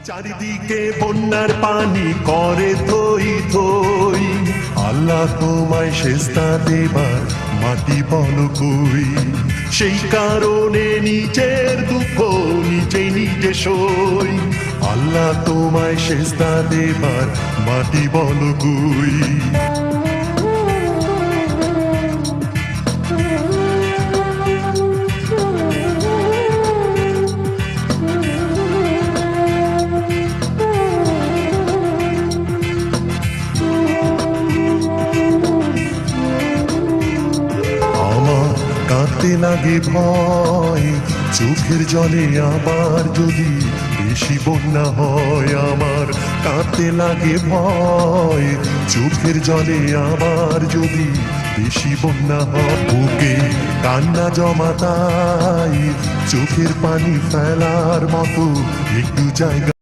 চারিদিকে বন্যার পানি করে থই থই, আল্লাহ তোমায় সেজদা দেবার মাটি বল কই। সেই কারণে নিজের দুঃখ নিজে নিজে সই, আল্লাহ তোমায় সেজদা দেবার মাটি বল কই। কাঁদতে লাগে ভয় চোখের জলে আবার যদি বেশি বন্যা হয় আমার, কাঁদতে লাগে ভয় চোখের জলে আবার যদি বেশি বন্যা হয়। বুকে কান্না জমাতাই চোখের পানি ফেলার মতো একটু জায়গা